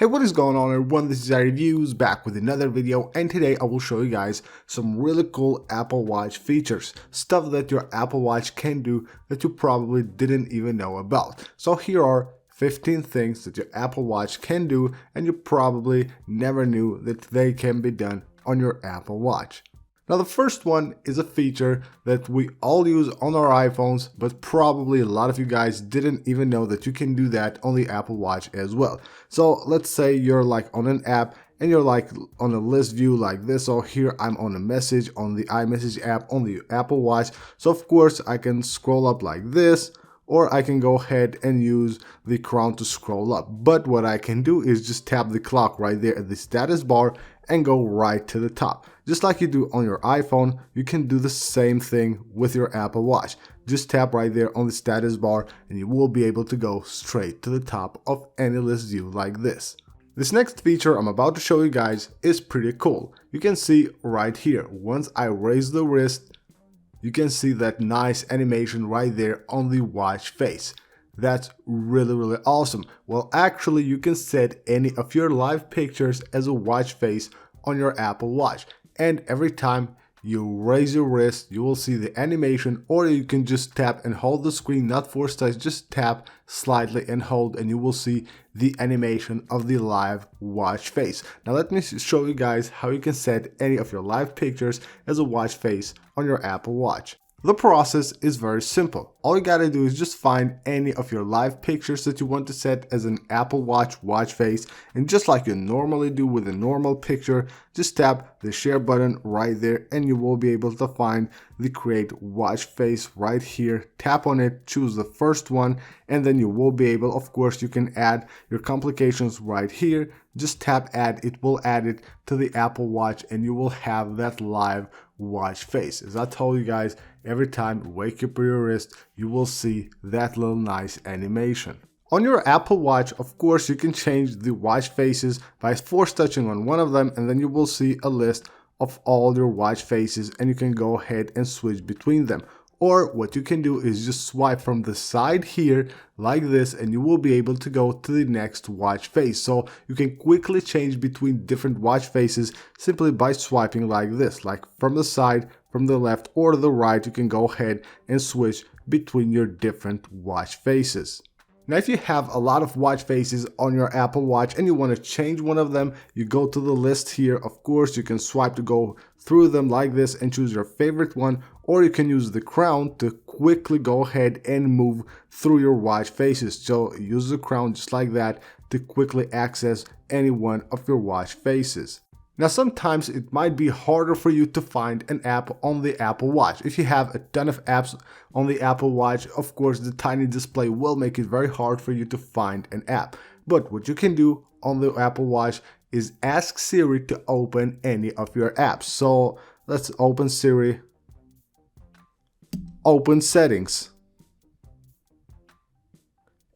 Hey, what is going on everyone? This is iReviews back with another video, and today I will show you guys some really cool Apple Watch features, stuff that your Apple Watch can do that you probably didn't even know about. So here are 15 things that your Apple Watch can do and you probably never knew that they can be done on your Apple Watch. Now the first one is a feature that we all use on our iPhones, but probably a lot of you guys didn't even know that you can do that on the Apple Watch as well. So let's say you're like on an app and you're like on a list view like this. So here I'm on a message on the iMessage app on the Apple Watch. So of course I can scroll up like this, or I can go ahead and use the crown to scroll up. But what I can do is just tap the clock right there at the status bar and go right to the top. Just like you do on your iPhone, you can do the same thing with your Apple Watch. Just tap right there on the status bar and you will be able to go straight to the top of any list view like this. This next feature I'm about to show you guys is pretty cool. You can see right here, once I raise the wrist, you can see that nice animation right there on the watch face. That's really awesome. Well, actually you can set any of your live pictures as a watch face on your Apple Watch, and every time you raise your wrist you will see the animation, or you can just tap and hold the screen, not force touch, just tap slightly and hold, and you will see the animation of the live watch face. Now let me show you guys how you can set any of your live pictures as a watch face on your Apple Watch. The process is very simple. All you gotta do is just find any of your live pictures that you want to set as an Apple Watch watch face, and just like you normally do with a normal picture, just tap the share button right there and you will be able to find the create watch face right here. Tap on it, choose the first one, and then you will be able, of course you can add your complications right here. Just tap add, it will add it to the Apple Watch and you will have that live watch face. As I told you guys, every time you wake up your wrist you will see that little nice animation. On your Apple Watch, of course, you can change the watch faces by force touching on one of them, and then you will see a list of all your watch faces and you can go ahead and switch between them. Or what you can do is just swipe from the side here like this and you will be able to go to the next watch face. So you can quickly change between different watch faces simply by swiping like this, like from the side, from the left or the right. You can go ahead and switch between your different watch faces. Now if you have a lot of watch faces on your Apple Watch and you want to change one of them, you go to the list here. Of course you can swipe to go through them like this and choose your favorite one, or you can use the crown to quickly go ahead and move through your watch faces. So use the crown just like that to quickly access any one of your watch faces. Now sometimes it might be harder for you to find an app on the Apple Watch. If you have a ton of apps on the Apple Watch, of course the tiny display will make it very hard for you to find an app. But what you can do on the Apple Watch is ask Siri to open any of your apps. So let's open Siri, open settings.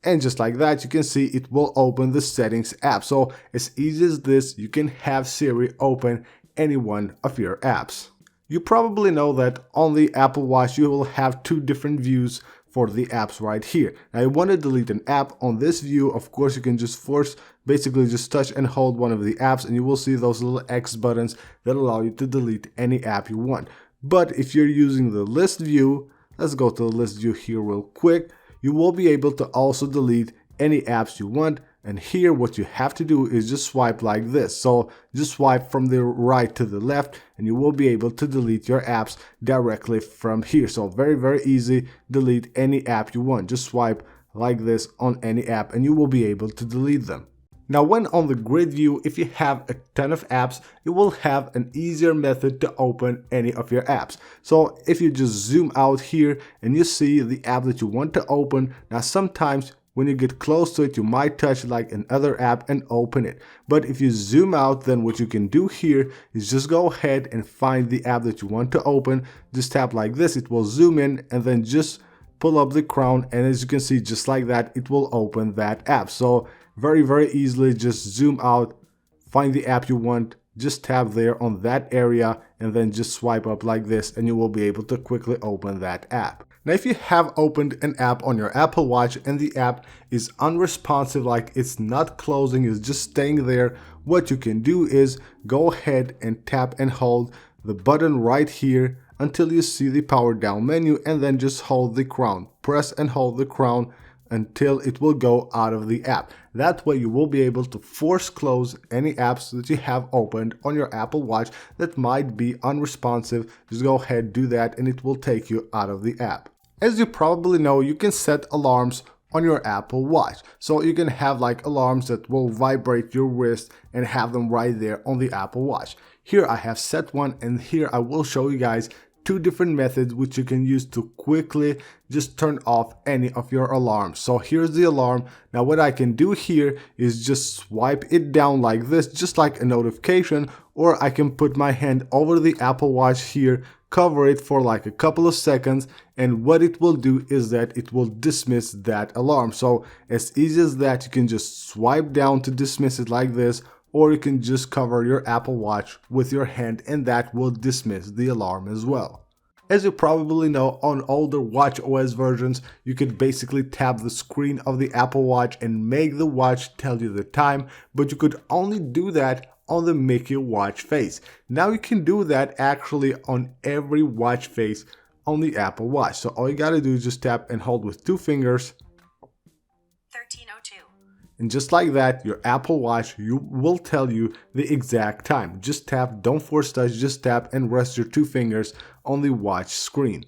And just like that, you can see it will open the settings app. So as easy as this, you can have Siri open any one of your apps. You probably know that on the Apple Watch you will have two different views for the apps right here. Now you want to delete an app on this view, of course you can just basically just touch and hold one of the apps and you will see those little X buttons that allow you to delete any app you want. But if you're using the list view, let's go to the list view here real quick. You will be able to also delete any apps you want, and here what you have to do is just swipe like this. So just swipe from the right to the left and you will be able to delete your apps directly from here. So very easy, delete any app you want. Just swipe like this on any app and you will be able to delete them. Now when on the grid view, if you have a ton of apps, you will have an easier method to open any of your apps. So if you just zoom out here and you see the app that you want to open, now sometimes when you get close to it you might touch like another app and open it. But if you zoom out, then what you can do here is just go ahead and find the app that you want to open. Just tap like this, it will zoom in, and then just pull up the crown, and as you can see, just like that, it will open that app. So very easily, just zoom out, find the app you want, just tap there on that area and then just swipe up like this and you will be able to quickly open that app. Now if you have opened an app on your Apple Watch and the app is unresponsive, like it's not closing, it's just staying there, what you can do is go ahead and tap and hold the button right here until you see the power down menu, and then just hold the crown. Press and hold the crown until it will go out of the app. That way you will be able to force close any apps that you have opened on your Apple Watch that might be unresponsive. Just go ahead, do that, and it will take you out of the app. As you probably know, you can set alarms on your Apple Watch. So you can have like alarms that will vibrate your wrist and have them right there on the Apple Watch. Here I have set one, and here I will show you guys two different methods which you can use to quickly just turn off any of your alarms. So here's the alarm. Now what I can do here is just swipe it down like this, just like a notification, or I can put my hand over the Apple Watch here, cover it for like a couple of seconds, and what it will do is that it will dismiss that alarm. So as easy as that, you can just swipe down to dismiss it like this, or you can just cover your Apple Watch with your hand and that will dismiss the alarm as well. As you probably know, on older WatchOS versions, you could basically tap the screen of the Apple Watch and make the watch tell you the time, but you could only do that on the Mickey watch face. Now you can do that actually on every watch face on the Apple Watch. So all you gotta do is just tap and hold with two fingers. 13:02. And just like that, your Apple Watch will tell you the exact time. Just tap, don't force touch, just tap and rest your two fingers on the watch screen.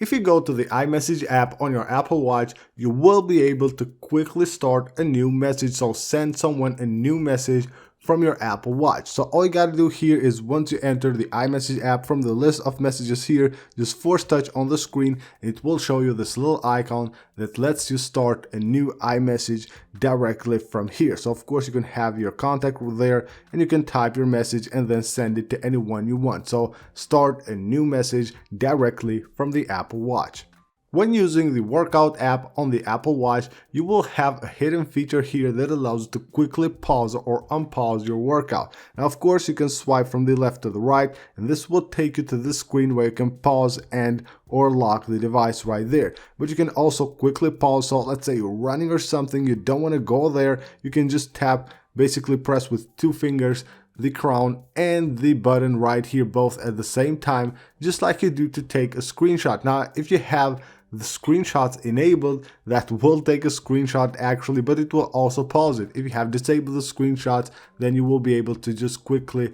If you go to the iMessage app on your Apple Watch, you will be able to quickly start a new message. So send someone a new message from your Apple Watch. So all you gotta do here is once you enter the iMessage app from the list of messages here, just force touch on the screen and it will show you this little icon that lets you start a new iMessage directly from here. So of course you can have your contact there and you can type your message and then send it to anyone you want. So start a new message directly from the Apple Watch. When using the workout app on the Apple Watch, you will have a hidden feature here that allows you to quickly pause or unpause your workout. Now, of course, you can swipe from the left to the right, and this will take you to this screen where you can pause and or lock the device right there. But you can also quickly pause. So let's say you're running or something, you don't want to go there, you can just tap, basically press with two fingers the crown and the button right here both at the same time, just like you do to take a screenshot. Now, if you have the screenshots enabled, that will take a screenshot actually, but it will also pause it. If you have disabled the screenshots, then you will be able to just quickly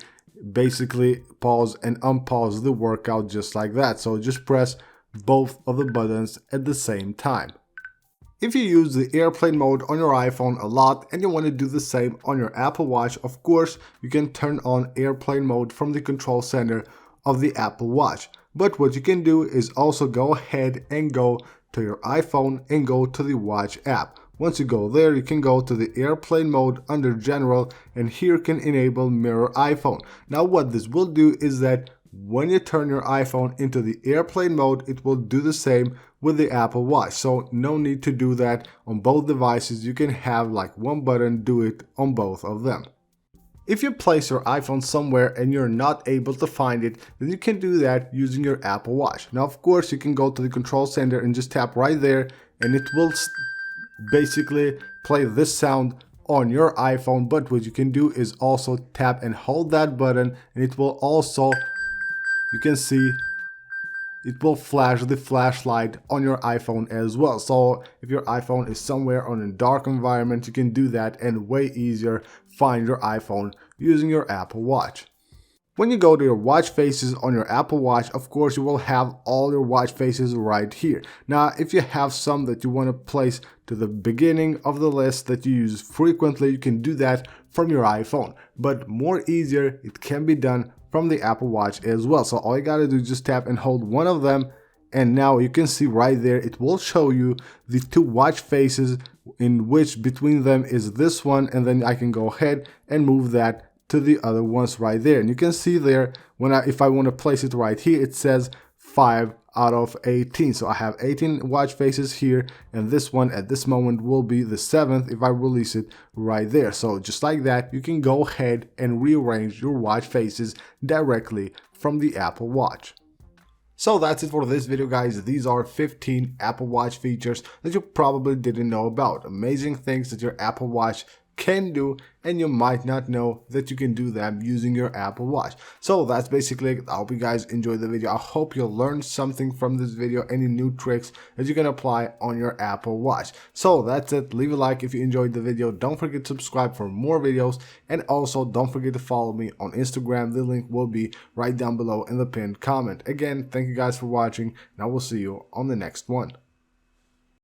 basically pause and unpause the workout just like that. So just press both of the buttons at the same time. If you use the airplane mode on your iPhone a lot and you want to do the same on your Apple Watch, of course, you can turn on airplane mode from the control center of the Apple Watch. But what you can do is also go ahead and go to your iPhone and go to the Watch app. Once you go there, you can go to the airplane mode under general, and here you can enable mirror iPhone. Now what this will do is that when you turn your iPhone into the airplane mode, it will do the same with the Apple Watch. So no need to do that on both devices. You can have like one button do it on both of them. If you place your iPhone somewhere and you're not able to find it, then you can do that using your Apple Watch. Now, of course, you can go to the control center and just tap right there, and it will basically play this sound on your iPhone. But what you can do is also tap and hold that button, and it will also, you can see, it will flash the flashlight on your iPhone as well. So if your iPhone is somewhere on a dark environment, you can do that and way easier find your iPhone using your Apple Watch. When you go to your watch faces on your Apple Watch, of course, you will have all your watch faces right here. Now, if you have some that you want to place to the beginning of the list that you use frequently, you can do that from your iPhone. But more easier, it can be done from the Apple Watch as well. So all you gotta do is just tap and hold one of them, and now you can see right there, it will show you the two watch faces in which between them is this one, and then I can go ahead and move that to the other ones right there. And you can see there, if I want to place it right here, it says 5 out of 18. So I have 18 watch faces here, and this one at this moment will be the 7th if I release it right there. So just like that, you can go ahead and rearrange your watch faces directly from the Apple Watch. So that's it for this video, guys. These are 15 Apple Watch features that you probably didn't know about. Amazing things that your Apple Watch can do, and you might not know that you can do them using your Apple Watch. So that's basically it. I hope you guys enjoyed the video. I hope you learned something from this video, any new tricks that you can apply on your Apple Watch. So that's it. Leave a like if you enjoyed the video. Don't forget to subscribe for more videos, and also don't forget to follow me on Instagram. The link will be right down below in the pinned comment. Again, thank you guys for watching, and I will see you on the next one.